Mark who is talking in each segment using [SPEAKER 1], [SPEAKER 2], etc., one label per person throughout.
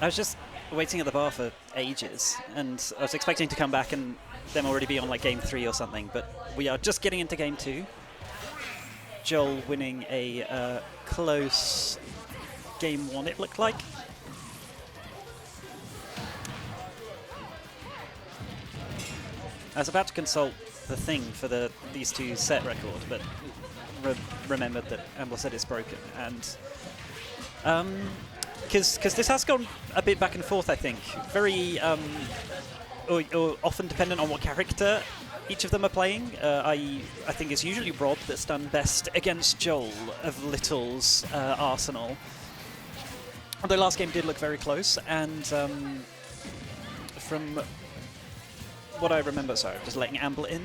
[SPEAKER 1] I was just waiting at the bar for ages, and I was expecting to come back and them already be on like game 3 or something, but we are just getting into game 2. Jole winning a close game 1, it looked like. I was about to consult the thing for these two set record, but remembered that Amble said it's broken, and because this has gone a bit back and forth, I think. Very or often dependent on what character each of them are playing. I think it's usually Rob that's done best against Jole of Little's arsenal. Although last game did look very close, and from what I remember, sorry, just letting Amble in.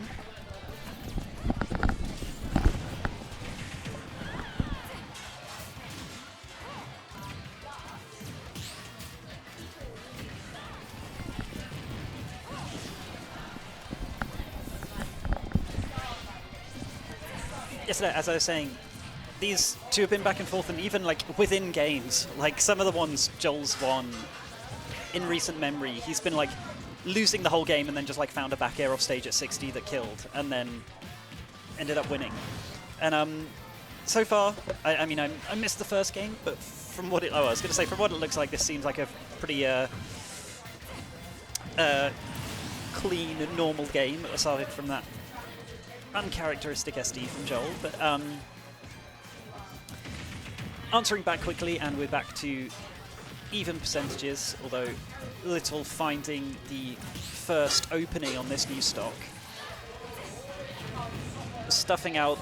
[SPEAKER 1] Yesterday, as I was saying, these two have been back and forth, and even like within games, like some of the ones Joel's won in recent memory, he's been like losing the whole game and then just like found a back air off stage at 60 that killed, and then ended up winning. And so far, I mean, I missed the first game, but from what I was going to say, from what it looks like, this seems like a pretty clean, normal game, aside from that uncharacteristic SD from Jole. But answering back quickly, and we're back to even percentages, although Little finding the first opening on this new stock. Stuffing out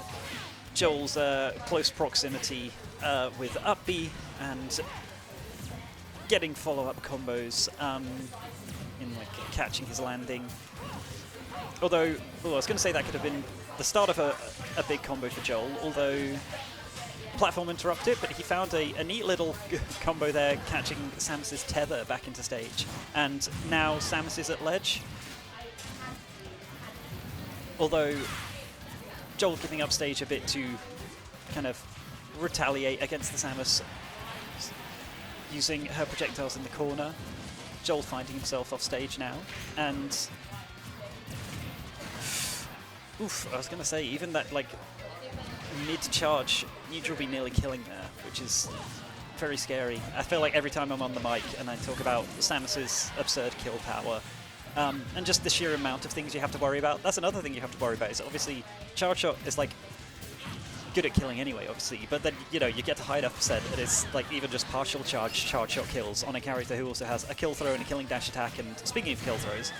[SPEAKER 1] Joel's close proximity with up B and getting follow-up combos in like catching his landing. Although, I was going to say that could have been the start of a big combo for Jole, although platform interrupted, but he found a neat little combo there, catching Samus's tether back into stage. And now Samus is at ledge. Although Jole giving up stage a bit to kind of retaliate against the Samus, using her projectiles in the corner. Jole finding himself off stage now, and oof, I was going to say, even that like mid-charge neutral be nearly killing there, which is very scary. I feel like every time I'm on the mic and I talk about Samus's absurd kill power, and just the sheer amount of things you have to worry about. That's another thing you have to worry about, is obviously charge shot is like good at killing anyway, obviously, but then, you know, you get to high enough percent, and it's like even just partial charge shot kills on a character who also has a kill throw and a killing dash attack. And speaking of kill throws,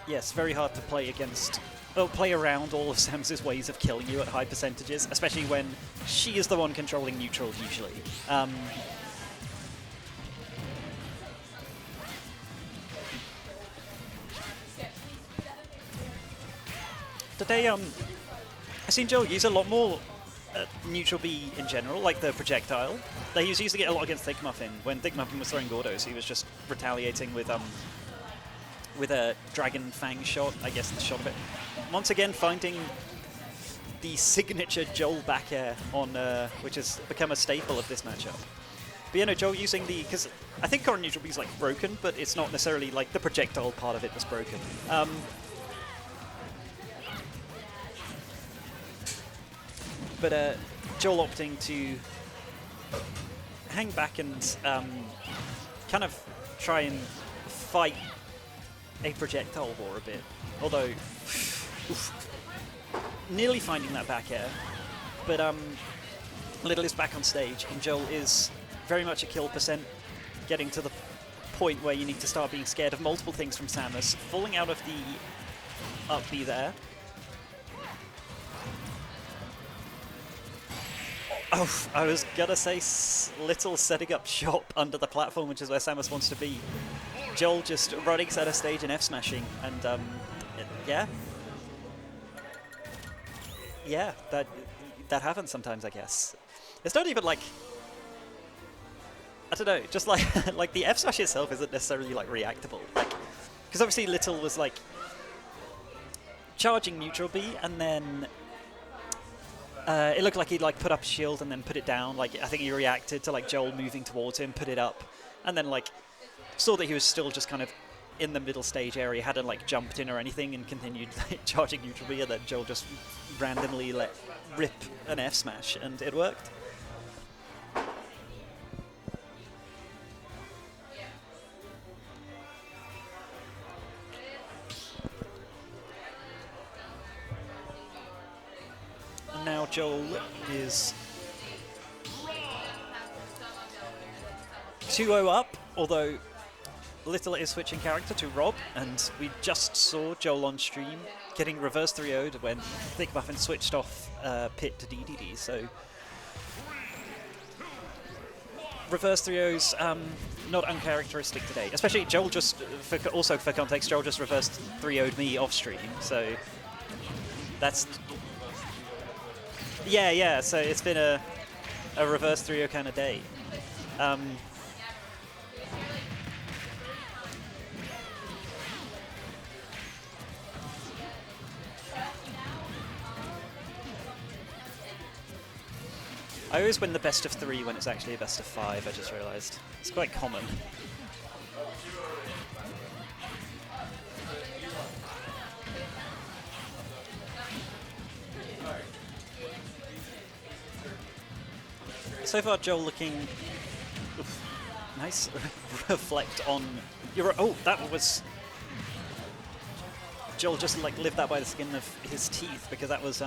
[SPEAKER 1] yes, very hard to play against, well, play around all of Samus's ways of killing you at high percentages, especially when she is the one controlling neutral usually. Today, I've seen Jole use a lot more neutral B in general, like the projectile. He was using it a lot against Thickmuffin. When Thickmuffin was throwing Gordos, he was just retaliating with a Dragon Fang shot, I guess the shot of it. Once again, finding the signature Jole back air on, which has become a staple of this matchup. But you know, Jole using the, because I think current neutral B is like broken, but it's not necessarily like the projectile part of it was broken. But Jole opting to hang back and kind of try and fight a projectile war a bit. Although, oof, nearly finding that back air. But Little is back on stage, and Jole is very much a kill percent, getting to the point where you need to start being scared of multiple things from Samus, falling out of the up B there. Oh, I was gonna say Little setting up shop under the platform, which is where Samus wants to be. Jole just running center stage and F smashing, and yeah, that happens sometimes, I guess. It's not even like, I don't know, just like like the F smash itself isn't necessarily like reactable, like, because obviously Little was like charging neutral B and then It looked like he'd like put up a shield and then put it down. Like I think he reacted to like Jole moving towards him, put it up, and then like saw that he was still just kind of in the middle stage area, hadn't like jumped in or anything, and continued like, charging neutral B, and then Jole just randomly let rip an F smash, and it worked. Now Jole is 2-0 up, although Little is switching character to Rob, and we just saw Jole on stream getting reverse 3-0'd when Thick Muffin switched off Pit to DDD, so reverse 3-0's not uncharacteristic today. Especially Jole just, also for context, Jole just reversed 3-0'd me off stream, so that's... Yeah, so it's been a reverse 3-0 kind of day. I always win the best of 3 when it's actually a best of 5, I just realised. It's quite common. So far, Jole looking... Oof, nice reflect on... Oh, that was... Jole just like lived that by the skin of his teeth, because that was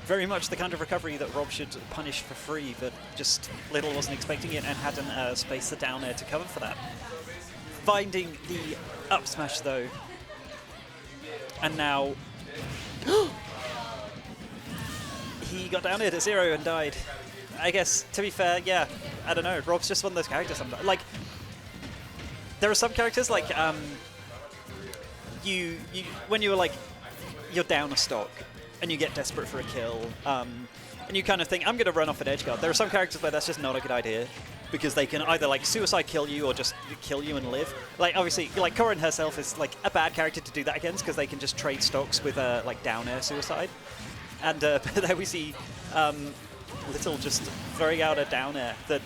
[SPEAKER 1] very much the kind of recovery that Rob should punish for free, but just Little wasn't expecting it and hadn't spaced the down air to cover for that. Finding the up smash though, and now he got down air at 0 and died. I guess, to be fair, yeah, I don't know, Rob's just one of those characters sometimes. Like, there are some characters, like, when you're, like, you're down a stock, and you get desperate for a kill, and you kind of think, I'm going to run off an edge guard. There are some characters where that's just not a good idea, because they can either, like, suicide kill you, or just kill you and live. Like, obviously, like, Corrin herself is, like, a bad character to do that against, because they can just trade stocks with, like, down air suicide. And there we see... Little just throwing out a down air that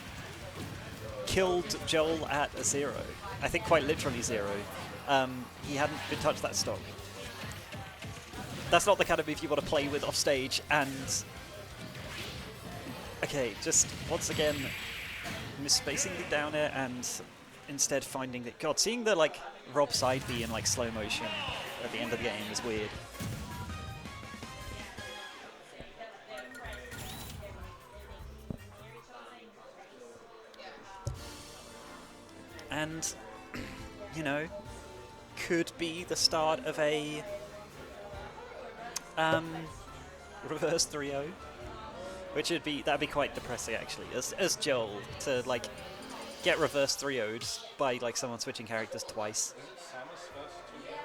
[SPEAKER 1] killed Jole at a 0. I think quite literally 0. He hadn't been touched that stock. That's not the kind of move you want to play with off stage, and... Okay, just once again misspacing the down air and instead finding that... God, seeing the like Rob side B in like slow motion at the end of the game is weird. And, you know, could be the start of a reverse 3-0, which would be, that'd be quite depressing actually, as Jole to like get reverse 3-0'd by like someone switching characters twice.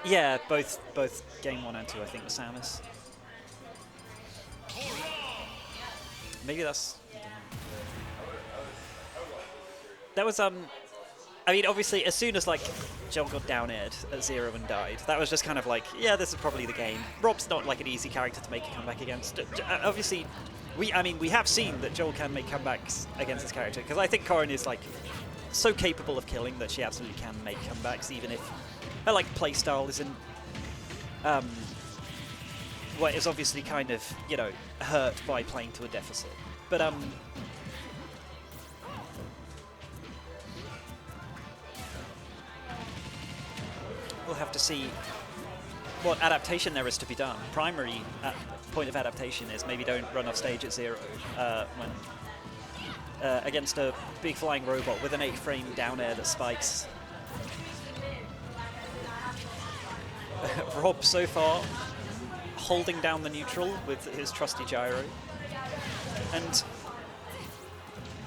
[SPEAKER 1] Yeah, both game 1 and 2 I think was Samus. Maybe that's... That was I mean, obviously, as soon as, like, Jole got down-aired at 0 and died, that was just kind of like, yeah, this is probably the game. Rob's not, like, an easy character to make a comeback against. Obviously, we have seen that Jole can make comebacks against this character, because I think Corrin is, like, so capable of killing that she absolutely can make comebacks, even if her, like, playstyle isn't, well, it's obviously kind of, you know, hurt by playing to a deficit. But, we'll have to see what adaptation there is to be done. Primary point of adaptation is maybe don't run off stage at 0 when against a big flying robot with an 8-frame down air that spikes. Rob so far holding down the neutral with his trusty gyro, and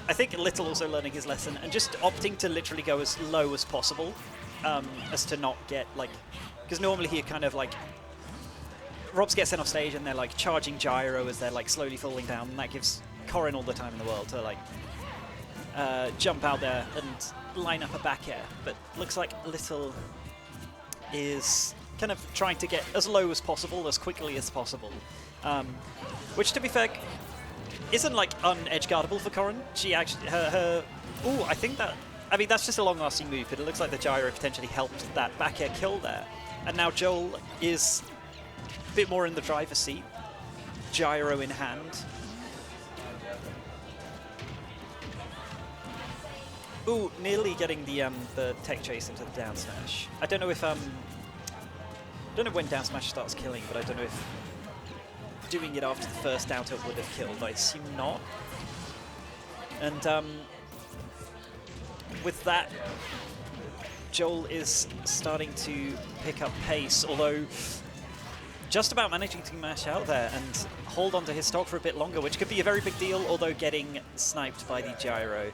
[SPEAKER 1] I think Little also learning his lesson and just opting to literally go as low as possible. As to not get, like... Because normally he kind of, like... Robs get sent off stage and they're, like, charging gyro as they're, like, slowly falling down. And that gives Corrin all the time in the world to, like, jump out there and line up a back air. But looks like Little is kind of trying to get as low as possible, as quickly as possible. Which, to be fair, isn't like un-edge guardable for Corrin. She actually, ooh, I think that, I mean, that's just a long-lasting move, but it looks like the gyro potentially helped that back air kill there. And now Jole is a bit more in the driver's seat, gyro in hand. Ooh, nearly getting the tech chase into the down smash. I don't know if don't know when down smash starts killing, but I don't know if doing it after the first down tilt would have killed. I assume not. And with that, Jole is starting to pick up pace, although just about managing to mash out there and hold onto his stock for a bit longer, which could be a very big deal, although getting sniped by the gyro.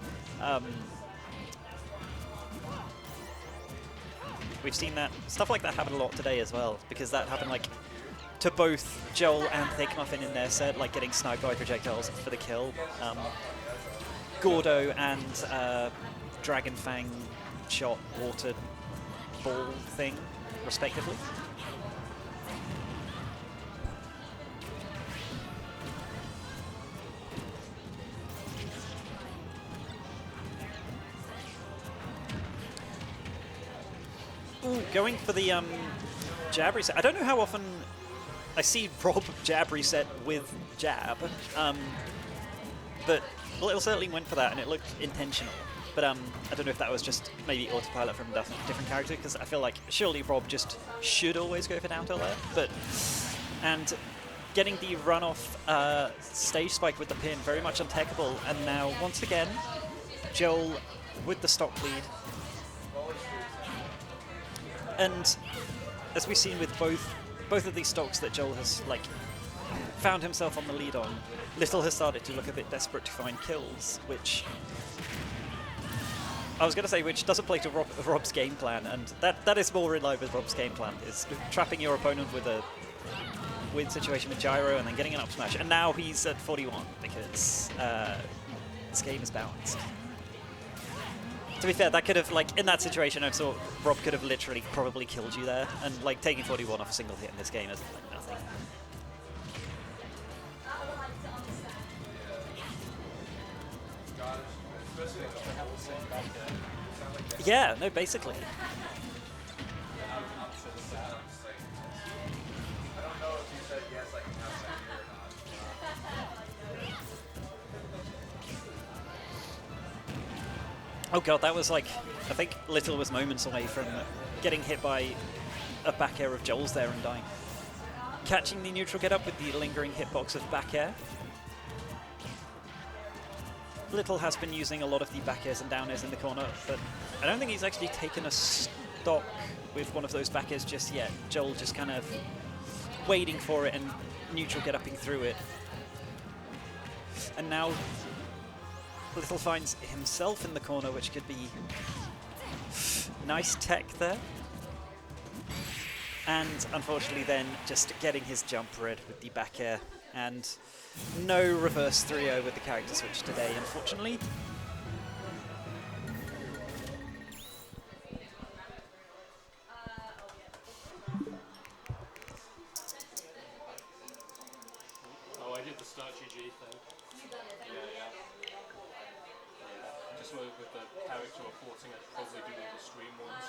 [SPEAKER 1] We've seen that stuff like that happen a lot today as well, because that happened like to both Jole and Thickmuffin in their set, like getting sniped by projectiles for the kill. Gordo and Dragon Fang shot water ball thing, respectively. Ooh, going for the jab reset. I don't know how often I see Rob jab reset with jab, but Little certainly went for that, and it looked intentional. But I don't know if that was just maybe autopilot from a different character, because I feel like surely Rob just should always go for down tilt there. But and getting the run-off stage spike with the pin, very much untechable. And now once again, Jole with the stock lead. And as we've seen with both of these stocks that Jole has like found himself on the lead on, Little has started to look a bit desperate to find kills, which I was going to say, which doesn't play to Rob's game plan, and that is more in line with Rob's game plan, is trapping your opponent with a weird situation with gyro and then getting an up smash. And now he's at 41 because this game is balanced. To be fair, that could have, like, in that situation, I saw Rob could have literally probably killed you there, and like taking 41 off a single hit in this game is like nothing. Yeah, no, basically. Oh god, that was like, I think Little was moments away from getting hit by a back air of Jole's there and dying. Catching the neutral get up with the lingering hitbox of back air. Little has been using a lot of the back airs and down airs in the corner, but I don't think he's actually taken a stock with one of those back airs just yet. Jole just kind of waiting for it and neutral get upping through it. And now Little finds himself in the corner, which could be nice tech there. And unfortunately then just getting his jump red with the back air, and no reverse 3-0 with the character switch today, unfortunately.
[SPEAKER 2] Oh, I did the start GG thing. Yeah. Just with the character reporting, I'd probably do all the stream ones.